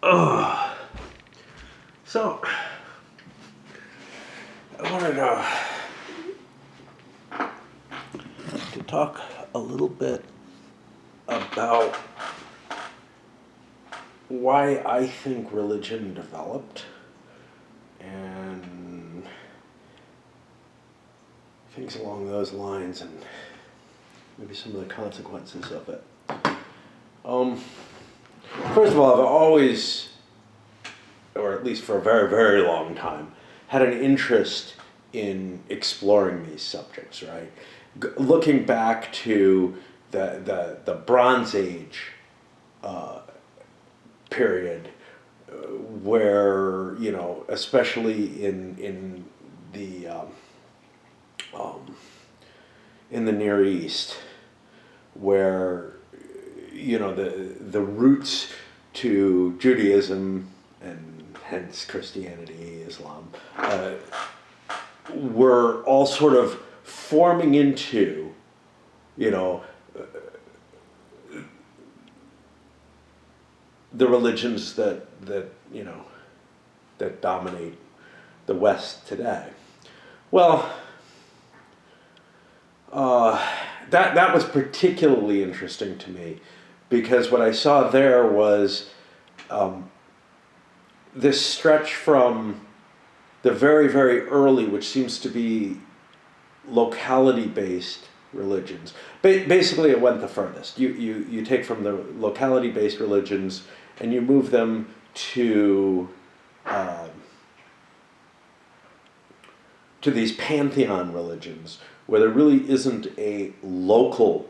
Oh, so I wanted to talk a little bit about why I think religion developed and things along those lines, and maybe some of the consequences of it. Um, First of all, I've always, or at least for a very, very long time, had an interest in exploring these subjects, right? Looking back to the Bronze Age uh, period, where, especially the um, in the Near East, where the roots to Judaism and hence Christianity, Islam, were all sort of forming into, you know, the religions that dominate the West today. Well, that was particularly interesting to me because what I saw there was this stretch from the very, very early, which seems to be locality-based religions. Basically, it went the furthest. You take from the locality-based religions and you move them um, to these pantheon religions, where there really isn't a local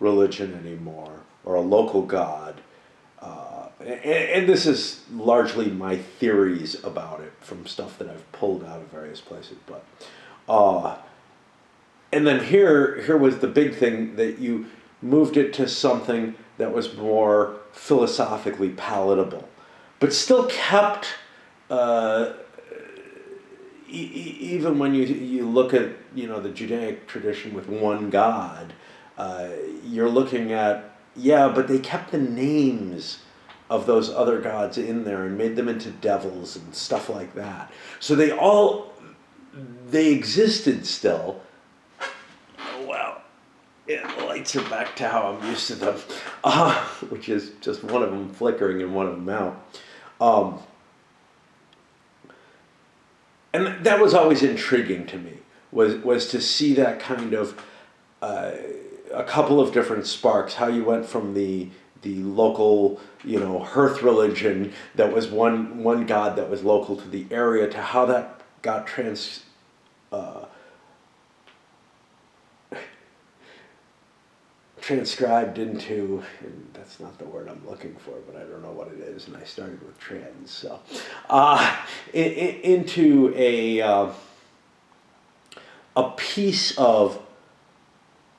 religion anymore or a local god. And this is largely my theories about it from stuff that I've pulled out of various places. But and then here was the big thing, that you moved it to something that was more philosophically palatable, but still kept. Uh, Even when you look at the Judaic tradition with one God, you're looking at, yeah, but they kept the names of those other gods in there and made them into devils and stuff like that. So they existed still. Well, yeah, the lights are back to how I'm used to them, which is just one of them flickering and one of them out. And that was always intriguing to me, was to see that kind of a couple of different sparks, how you went from the local hearth religion that was one god that was local to the area, to how that got uh, transcribed into, and that's not the word I'm looking for, but I don't know what it is, and I started with trans, so into a piece of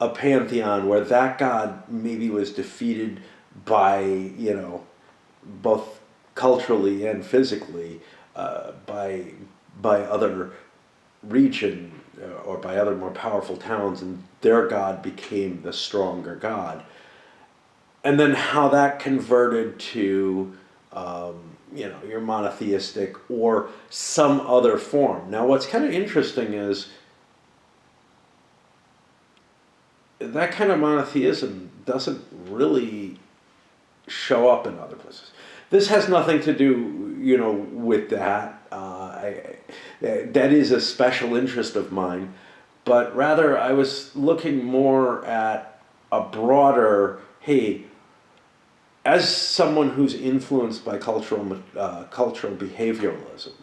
a pantheon where that god maybe was defeated by both culturally and physically, by other region, or by other more powerful towns, and their god became the stronger god. And then how that converted to your monotheistic or some other form. Now, what's kind of interesting is that kind of monotheism doesn't really show up in other places. This has nothing to do, with that. That is a special interest of mine, but rather I was looking more at a broader, hey, as someone who's influenced by cultural behavioralism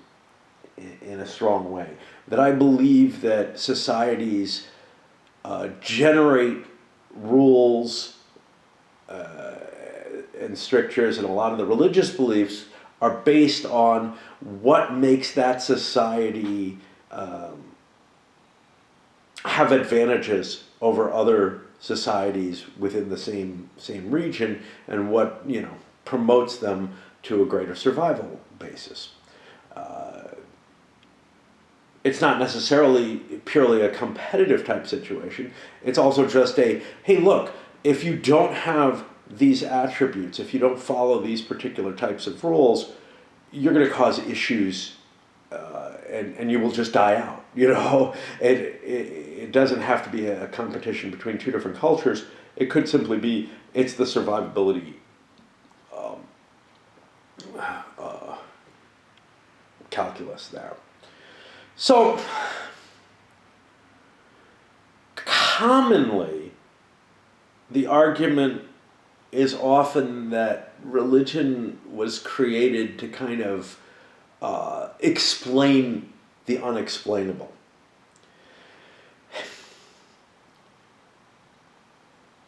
in a strong way, that I believe that societies generate rules and strictures, and a lot of the religious beliefs are based on what makes that society have advantages over other societies within the same region, and what promotes them to a greater survival basis. It's not necessarily purely a competitive type situation. It's also just a, hey, look, if you don't have these attributes, if you don't follow these particular types of rules, you're going to cause issues, and you will just die out. It doesn't have to be a competition between two different cultures. It could simply be it's the survivability calculus there. So commonly, the argument is often that religion was created to kind of explain the unexplainable.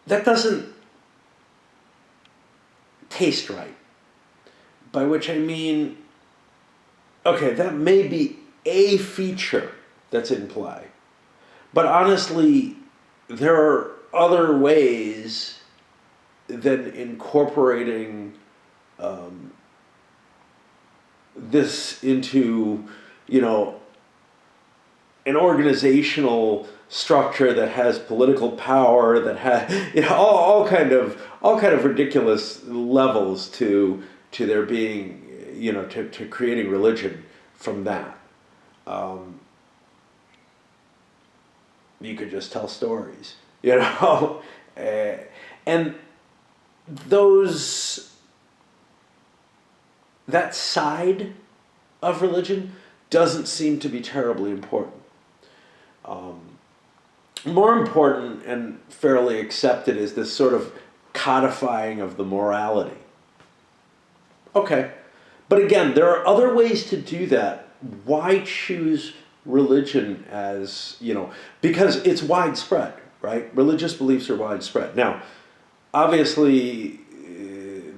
That doesn't taste right. By which I mean, okay, that may be a feature that's in play. But honestly, there are other ways than incorporating this into, an organizational structure that has political power, that has, all kind of ridiculous levels to there being, to creating religion from that. You could just tell stories, and that side of religion doesn't seem to be terribly important. More important and fairly accepted is this sort of codifying of the morality. Okay, but again, there are other ways to do that. Why choose religion as, because it's widespread, right? Religious beliefs are widespread. Now, obviously,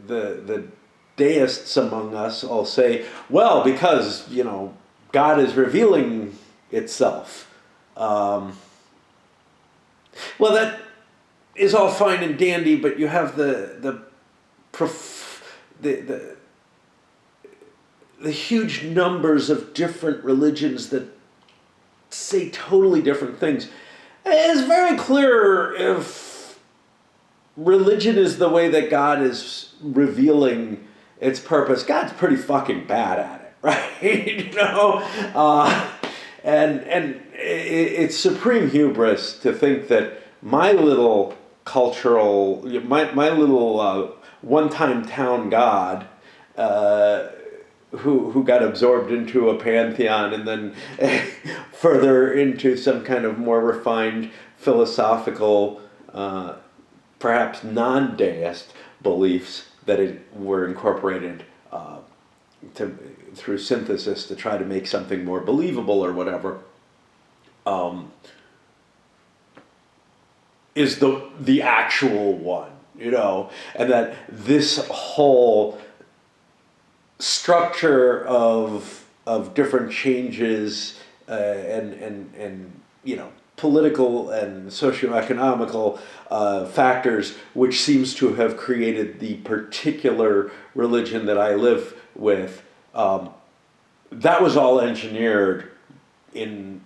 the deists among us all say, well, because, God is revealing itself. Well, that is all fine and dandy, but you have the huge numbers of different religions that say totally different things. It's very clear if religion is the way that God is revealing its purpose, God's pretty fucking bad at it, right? And it's supreme hubris to think that my little cultural, my little one-time town God, who got absorbed into a pantheon and then further into some kind of more refined philosophical, perhaps non-deist beliefs that were incorporated through synthesis to try to make something more believable or whatever, is the actual one, and that this whole structure of different changes and political and socioeconomical factors, which seems to have created the particular religion that I live with, that was all engineered in,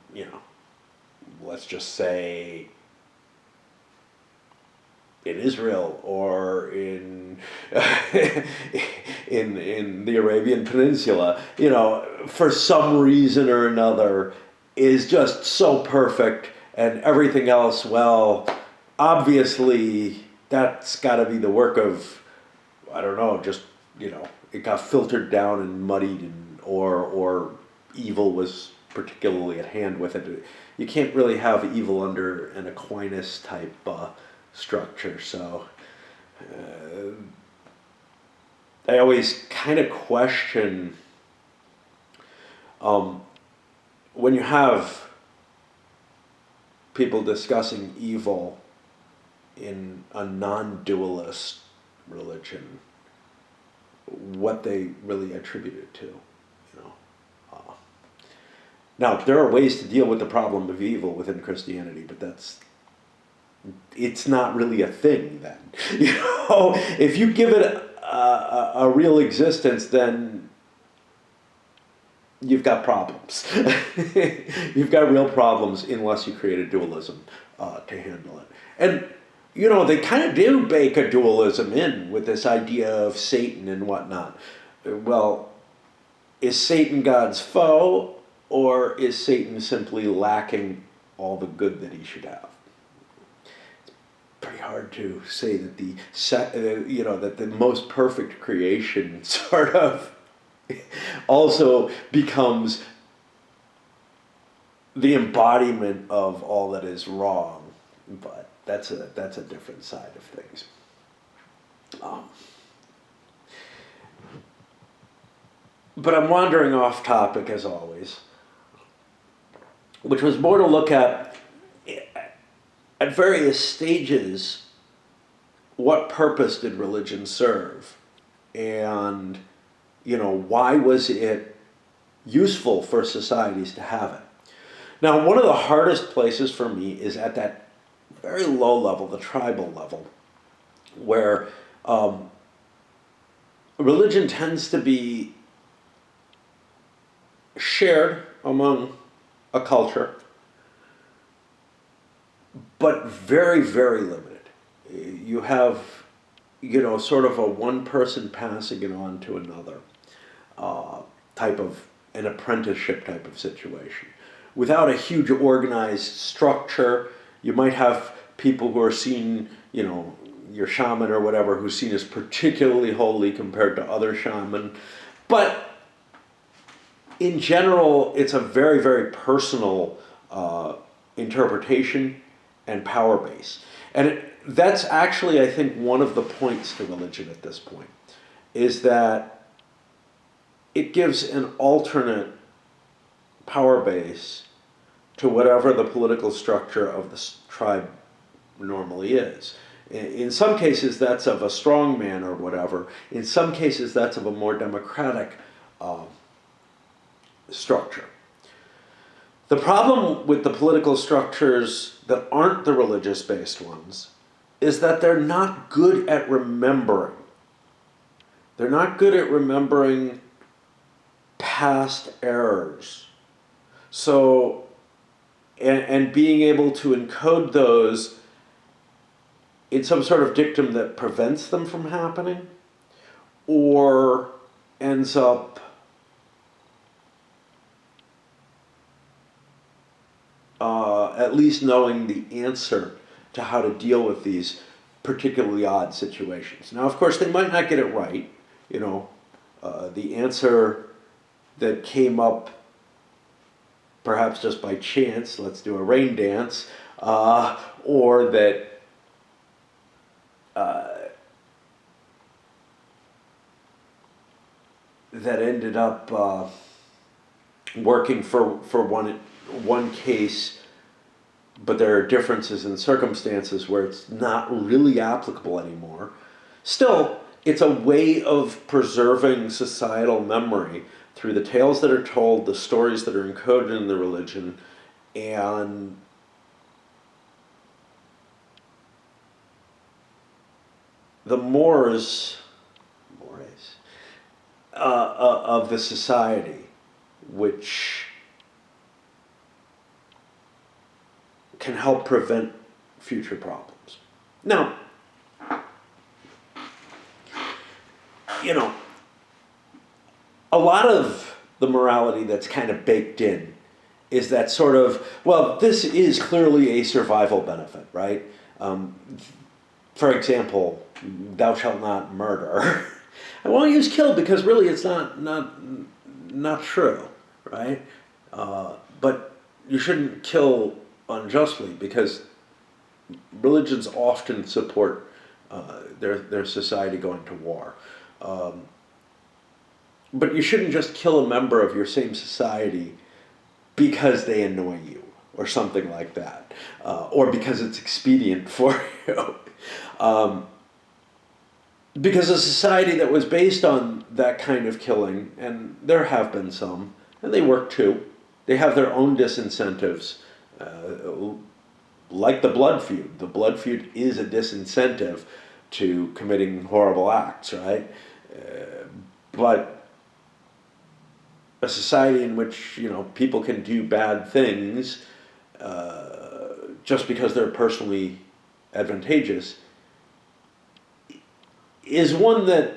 let's just say, in Israel or in in the Arabian Peninsula, for some reason or another, is just so perfect, and everything else, well, obviously that's got to be the work of, I don't know, just it got filtered down and muddied, or evil was particularly at hand with it. You can't really have evil under an Aquinas type structure. So I always kind of question when you have people discussing evil in a non-dualist religion, what they really attribute it to. Now, there are ways to deal with the problem of evil within Christianity, but it's not really a thing then. If you give it a real existence, then you've got problems. You've got real problems unless you create a dualism to handle it. And they kind of do bake a dualism in with this idea of Satan and whatnot. Well, is Satan God's foe, or is Satan simply lacking all the good that he should have? Pretty hard to say that that the most perfect creation sort of also becomes the embodiment of all that is wrong, but that's a different side of things. But I'm wandering off topic as always, which was more to look at various stages, what purpose did religion serve? And, why was it useful for societies to have it? Now, one of the hardest places for me is at that very low level, the tribal level, where religion tends to be shared among a culture, but very, very limited. You have, sort of a one person passing it on to another type of an apprenticeship type of situation. Without a huge organized structure, you might have people who are seen, your shaman or whatever, who's seen as particularly holy compared to other shaman. But in general, it's a very, very personal interpretation and power base. And that's actually, I think, one of the points to religion at this point, is that it gives an alternate power base to whatever the political structure of the tribe normally is. In some cases, that's of a strong man or whatever. In some cases, that's of a more democratic structure. The problem with the political structures that aren't the religious-based ones is that they're not good at remembering. They're not good at remembering past errors. So, and being able to encode those in some sort of dictum that prevents them from happening, or ends up at least knowing the answer to how to deal with these particularly odd situations. Now, of course, they might not get it right. The answer that came up perhaps just by chance, let's do a rain dance, or that that ended up working for one case, but there are differences in circumstances where it's not really applicable anymore. Still, it's a way of preserving societal memory through the tales that are told, the stories that are encoded in the religion, and the mores of the society, which can help prevent future problems. Now, a lot of the morality that's kind of baked in is that sort of, well, this is clearly a survival benefit, right? For example, thou shalt not murder. I won't use kill because really it's not true, right? But you shouldn't kill unjustly because religions often support their society going to war. But you shouldn't just kill a member of your same society because they annoy you or something like that, or because it's expedient for you. Because a society that was based on that kind of killing, and there have been some, and they work too, they have their own disincentives, like the blood feud. The blood feud is a disincentive to committing horrible acts, right? But a society in which people can do bad things just because they're personally advantageous, is one that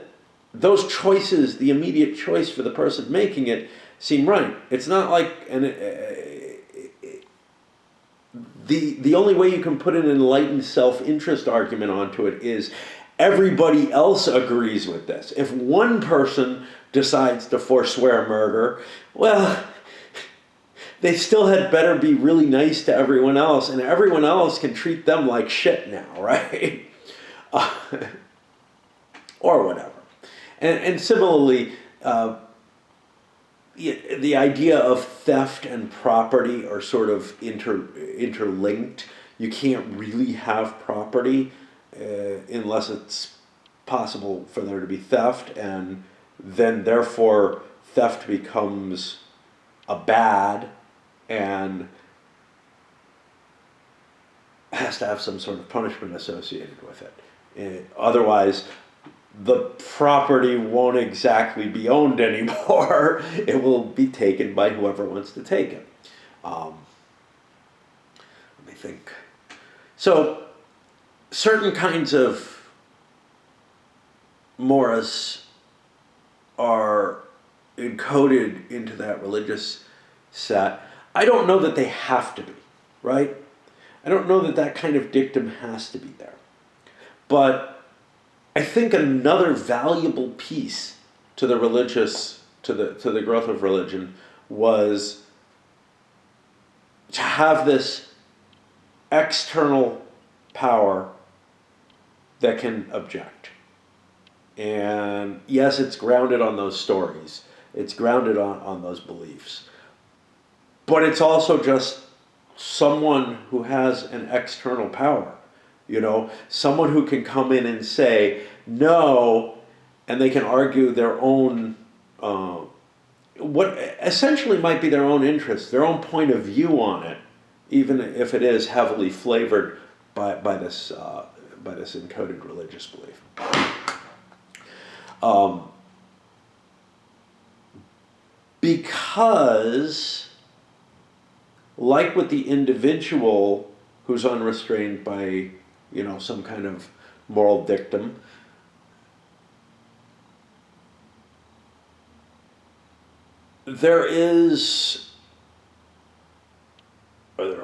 those choices, the immediate choice for the person making it, seem right. It's not like the only way you can put an enlightened self-interest argument onto it is everybody else agrees with this. If one person decides to forswear murder, well, they still had better be really nice to everyone else, and everyone else can treat them like shit now, right? Or whatever. And similarly, the idea of theft and property are sort of interlinked. You can't really have property unless it's possible for there to be theft, and then therefore theft becomes a bad and has to have some sort of punishment associated with it. Otherwise, the property won't exactly be owned anymore. It will be taken by whoever wants to take it. Let me think. So, certain kinds of mores are encoded into that religious set. I don't know that they have to be, right? I don't know that that kind of dictum has to be there. But I think another valuable piece to the religious, to the growth of religion, was to have this external power that can object. And yes, it's grounded on those stories. It's grounded on those beliefs. But it's also just someone who has an external power. You know, someone who can come in and say no, and they can argue their own, what essentially might be their own interest, their own point of view on it, even if it is heavily flavored by this encoded religious belief. Because, like with the individual who's unrestrained by, you know, some kind of moral dictum, there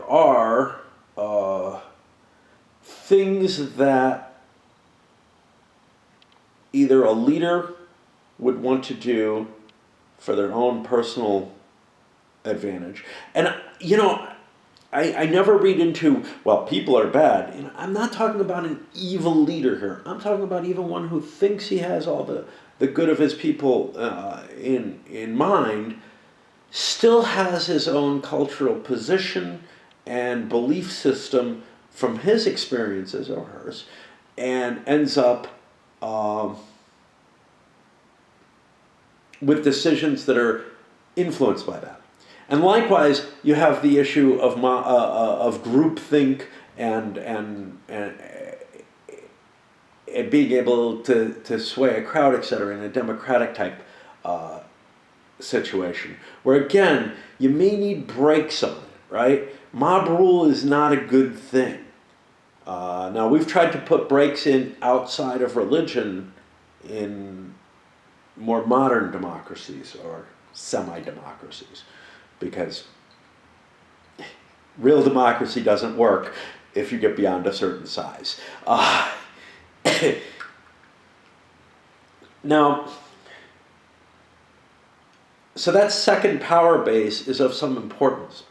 are things that either a leader would want to do for their own personal advantage. And, you know, I never read into, well, people are bad. You know, I'm not talking about an evil leader here. I'm talking about even one who thinks he has all the good of his people in mind, still has his own cultural position and belief system from his experiences or hers, and ends up with decisions that are influenced by that. And likewise, you have the issue of groupthink and being able to sway a crowd, etc., in a democratic type situation, where again you may need brakes on it. Right? Mob rule is not a good thing. Now we've tried to put brakes in outside of religion in more modern democracies or semi-democracies, because real democracy doesn't work if you get beyond a certain size. Now, so that second power base is of some importance.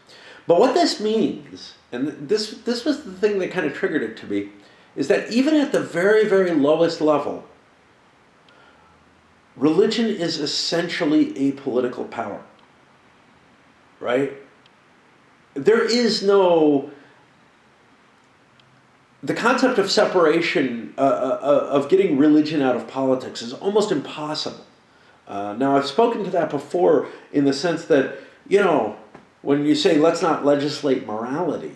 But what this means, and this was the thing that kind of triggered it to me, is that even at the very, very lowest level, religion is essentially a political power. Right? There is no... The concept of separation, of getting religion out of politics, is almost impossible. Now, I've spoken to that before in the sense that, you know, when you say, let's not legislate morality,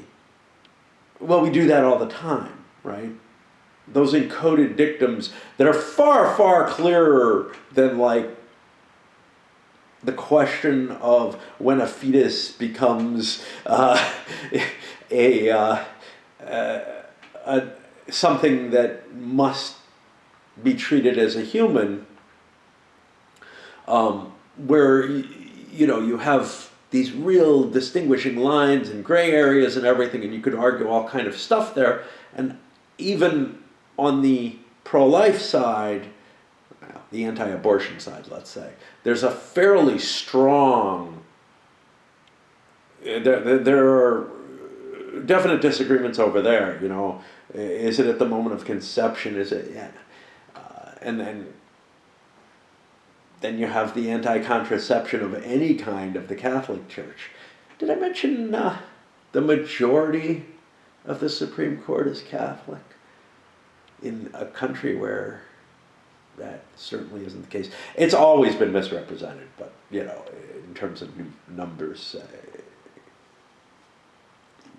well, we do that all the time, right? Those encoded dictums that are far, far clearer than, like, the question of when a fetus becomes something that must be treated as a human, where you have these real distinguishing lines and gray areas and everything, and you could argue all kind of stuff there. And even on the pro-life side, the anti-abortion side, let's say, there's a fairly strong. There are definite disagreements over there. Is it at the moment of conception? Is it? Yeah. And then you have the anti-contraception of any kind of the Catholic Church. Did I mention the majority of the Supreme Court is Catholic in a country where that certainly isn't the case? It's always been misrepresented, but in terms of numbers.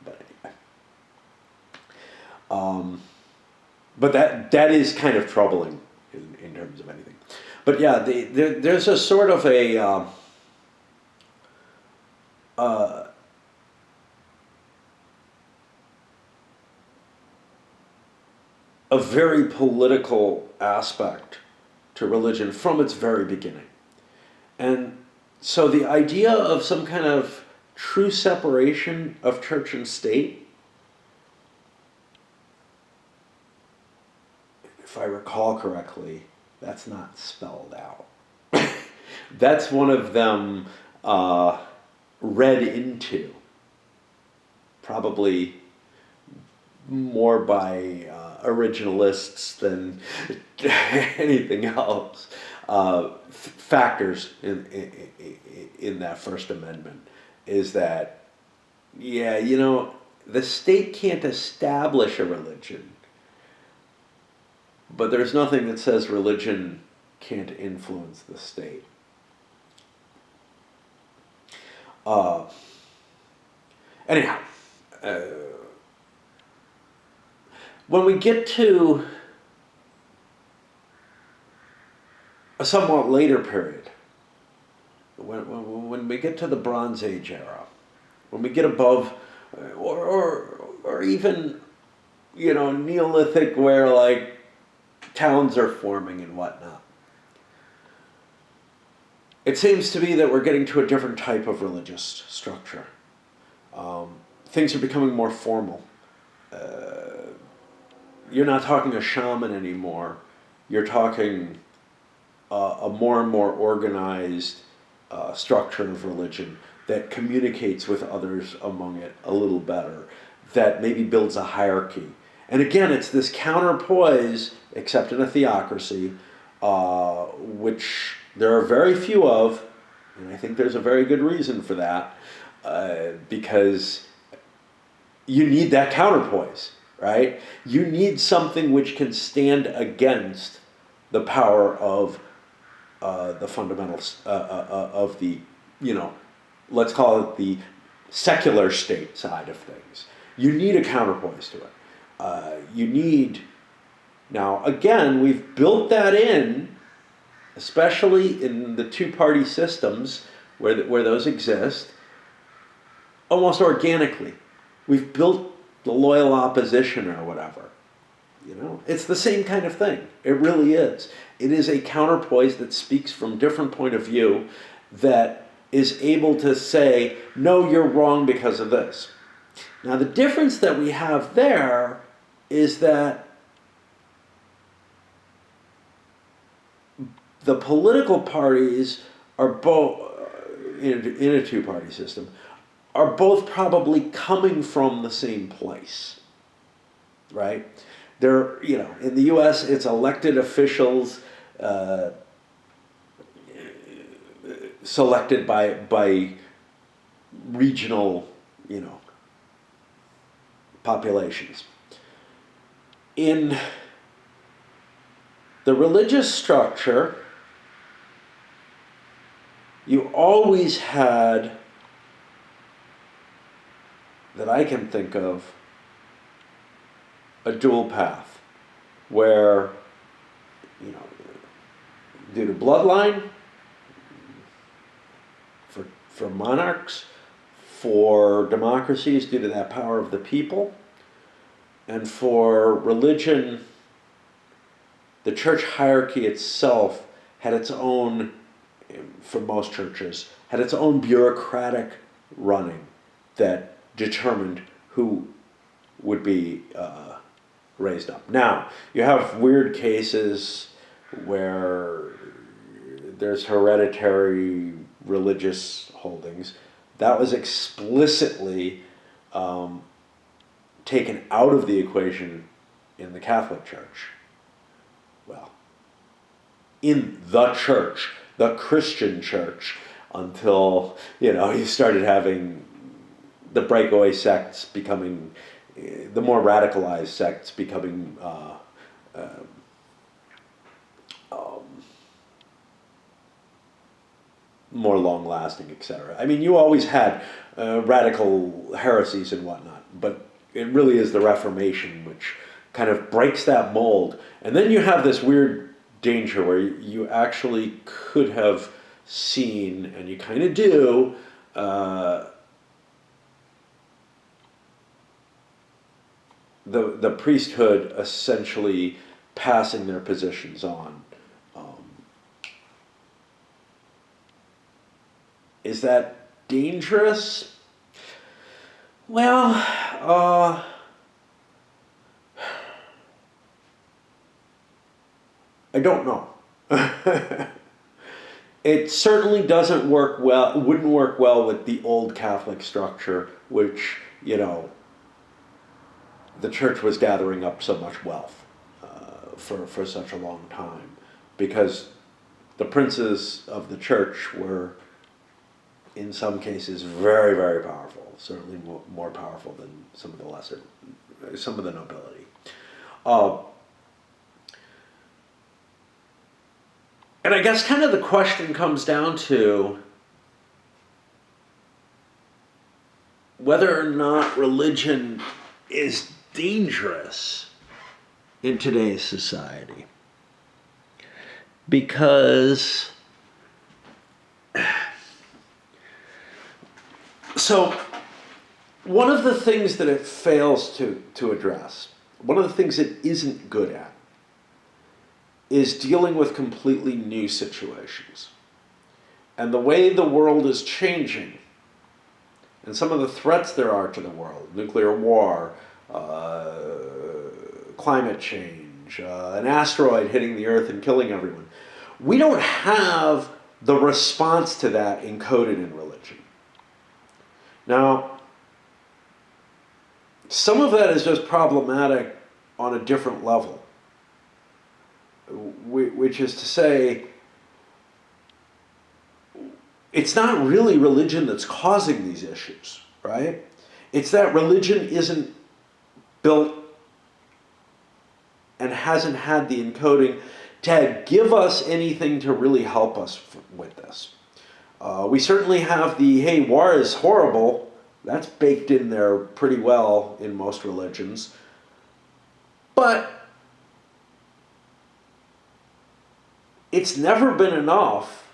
But anyway, but that is kind of troubling in terms of anything. But yeah, there's a sort of a very political aspect to religion from its very beginning. And so the idea of some kind of true separation of church and state, if I recall correctly, that's not spelled out. That's one of them read into, probably more by originalists than anything else. Factors in that First Amendment is that, the state can't establish a religion, but there's nothing that says religion can't influence the state. Anyhow, when we get to a somewhat later period, when we get to the Bronze Age era, when we get above, or even, Neolithic, where like towns are forming and whatnot, it seems to be that we're getting to a different type of religious structure. Things are becoming more formal. You're not talking a shaman anymore. You're talking a more and more organized structure of religion that communicates with others among it a little better, that maybe builds a hierarchy. And again, it's this counterpoise, except in a theocracy, which there are very few of, and I think there's a very good reason for that, because you need that counterpoise, right? You need something which can stand against the power of the fundamentals of the, let's call it the secular state side of things. You need a counterpoise to it. You need, now again, we've built that in, especially in the two-party systems where those exist, almost organically. We've built the loyal opposition or whatever. It's the same kind of thing. It really is. It is a counterpoise that speaks from different point of view, that is able to say, no, you're wrong because of this. Now, the difference that we have there is that the political parties are both, in a two-party system, are both probably coming from the same place, right? They're, in the U.S., it's elected officials selected by regional, populations. In the religious structure, you always had, that I can think of, a dual path where, due to bloodline, for monarchs, for democracies, due to that power of the people, And for religion, the church hierarchy itself had its own, for most churches, had its own bureaucratic running that determined who would be raised up. Now, you have weird cases where there's hereditary religious holdings. That was explicitly taken out of the equation in the Catholic Church. Well, in the church, the Christian church, until, you started having the breakaway sects becoming, the more radicalized sects becoming more long-lasting, etc. I mean, you always had radical heresies and whatnot, but it really is the Reformation which kind of breaks that mold. And then you have this weird danger where you actually could have seen, and you kind of do, the priesthood essentially passing their positions on. Is that dangerous? Well, I don't know. It certainly doesn't work well, wouldn't work well with the old Catholic structure, which, the church was gathering up so much wealth for such a long time, because the princes of the church were, in some cases, very, very powerful, certainly more powerful than some of the nobility. And I guess kind of the question comes down to whether or not religion is dangerous in today's society. Because, so one of the things that it fails to address, one of the things it isn't good at, is dealing with completely new situations. And the way the world is changing, and some of the threats there are to the world, nuclear war, climate change, an asteroid hitting the Earth and killing everyone, we don't have the response to that encoded in religion. Now, some of that is just problematic on a different level, which is to say, it's not really religion that's causing these issues, right? It's that religion isn't built and hasn't had the encoding to give us anything to really help us with this. We certainly have the, hey, war is horrible. That's baked in there pretty well in most religions. But it's never been enough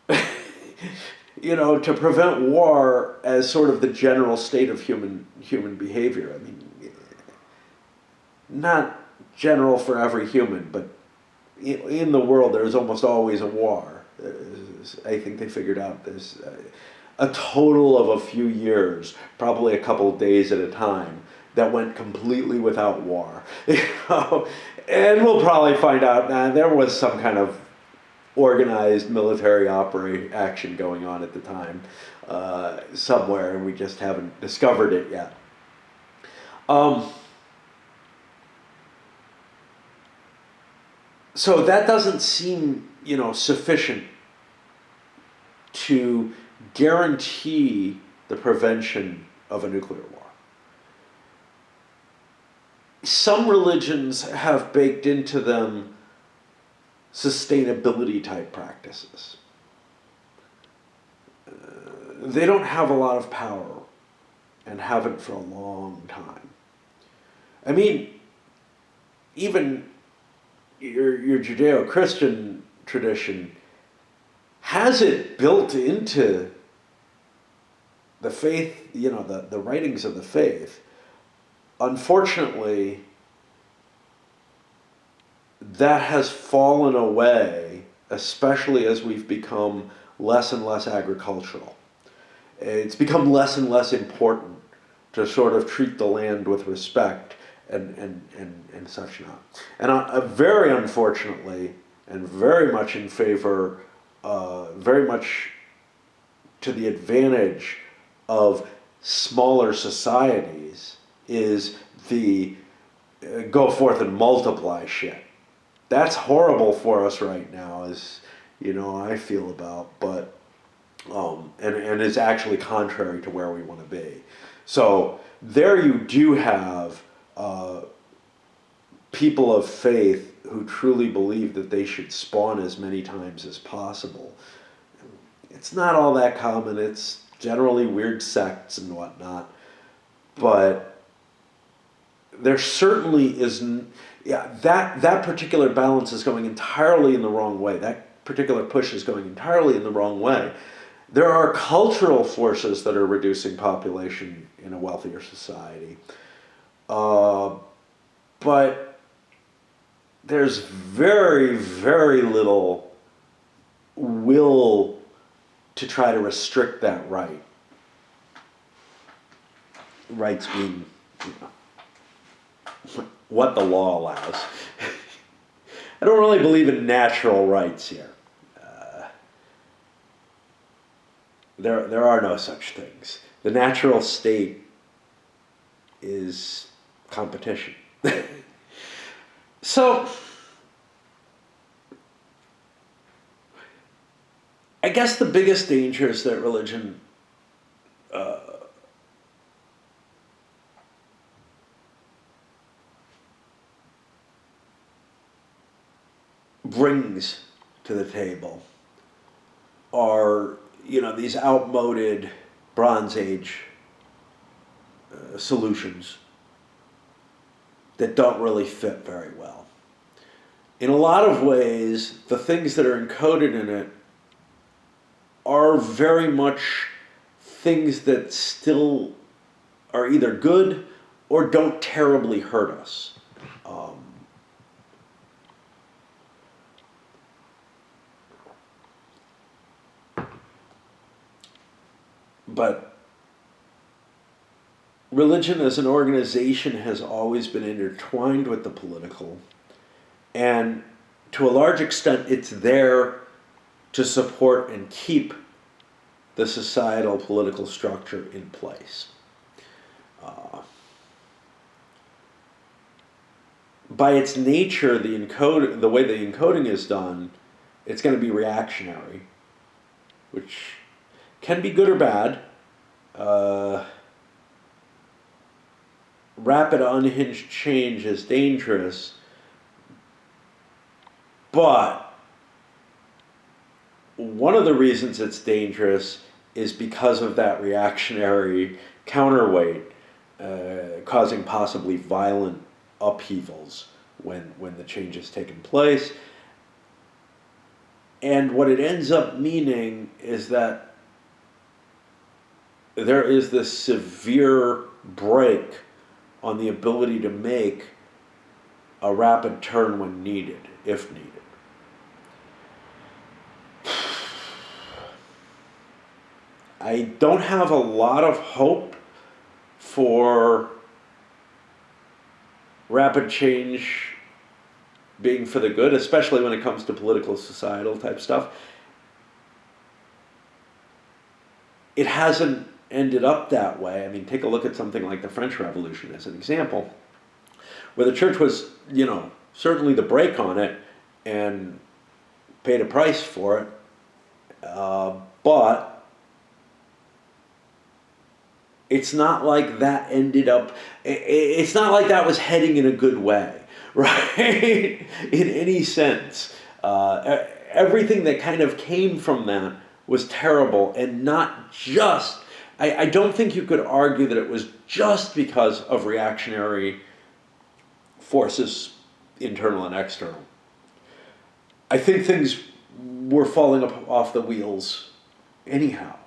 to prevent war as sort of the general state of human behavior. I mean, not general for every human, but in the world there's almost always a war. I think they figured out there's a total of a few years, probably a couple of days at a time, that went completely without war. And we'll probably find out there was some kind of organized military action going on at the time somewhere, and we just haven't discovered it yet. So that doesn't seem, sufficient to guarantee the prevention of a nuclear war. Some religions have baked into them sustainability type practices. They don't have a lot of power and haven't for a long time. I mean, even your Judeo-Christian tradition has it built into the faith, the writings of the faith, unfortunately, that has fallen away, especially as we've become less and less agricultural. It's become less and less important to sort of treat the land with respect and such not. And very unfortunately, and very much in favor, very much to the advantage of smaller societies, is the go forth and multiply shit. That's horrible for us right now, as I feel about, but and is actually contrary to where we want to be. So there you do have people of faith who truly believe that they should spawn as many times as possible. It's not all that common. It's generally weird sects and whatnot, but there certainly isn't. Yeah, that particular balance is going entirely in the wrong way. That particular push is going entirely in the wrong way. There are cultural forces that are reducing population in a wealthier society, but there's very, very little will to try to restrict that right. Rights being what the law allows. I don't really believe in natural rights here. There are no such things. The natural state is competition. So, I guess the biggest danger is that religion brings to the table are, these outmoded Bronze Age solutions that don't really fit very well. In a lot of ways, the things that are encoded in it are very much things that still are either good or don't terribly hurt us. But religion as an organization has always been intertwined with the political, and to a large extent it's there to support and keep the societal political structure in place. By its nature, the way the encoding is done, it's going to be reactionary, which can be good or bad. Rapid, unhinged change is dangerous, but one of the reasons it's dangerous is because of that reactionary counterweight, causing possibly violent upheavals when the change has taken place. And what it ends up meaning is that there is this severe break on the ability to make a rapid turn when needed, if needed. I don't have a lot of hope for rapid change being for the good, especially when it comes to political, societal type stuff. It hasn't ended up that way. I mean, take a look at something like the French Revolution as an example, where the church was, certainly the brake on it and paid a price for it, but it's not like that ended up, it's not like that was heading in a good way, right? In any sense. Everything that kind of came from that was terrible, and not just, I don't think you could argue that it was just because of reactionary forces, internal and external. I think things were falling off the wheels anyhow.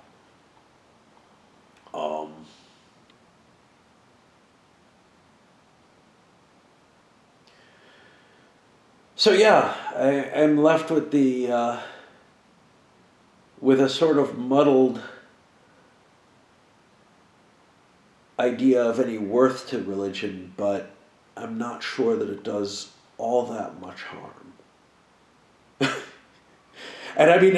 So yeah, I'm left with with a sort of muddled idea of any worth to religion, but I'm not sure that it does all that much harm. And I mean,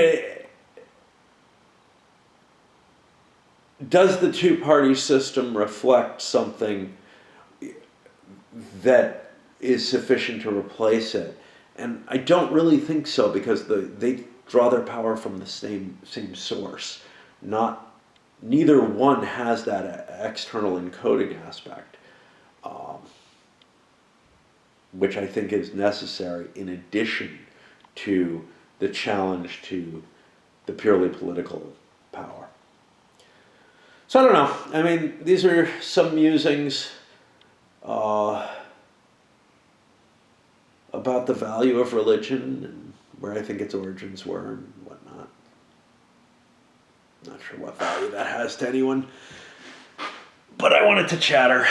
does the two-party system reflect something that is sufficient to replace it? And I don't really think so, because they draw their power from the same source. Neither one has that external encoding aspect, um, which I think is necessary in addition to the challenge to the purely political power. So I don't know. I mean, these are some musings uh, about the value of religion and where I think its origins were and whatnot. Not sure what value that has to anyone, but I wanted to chatter.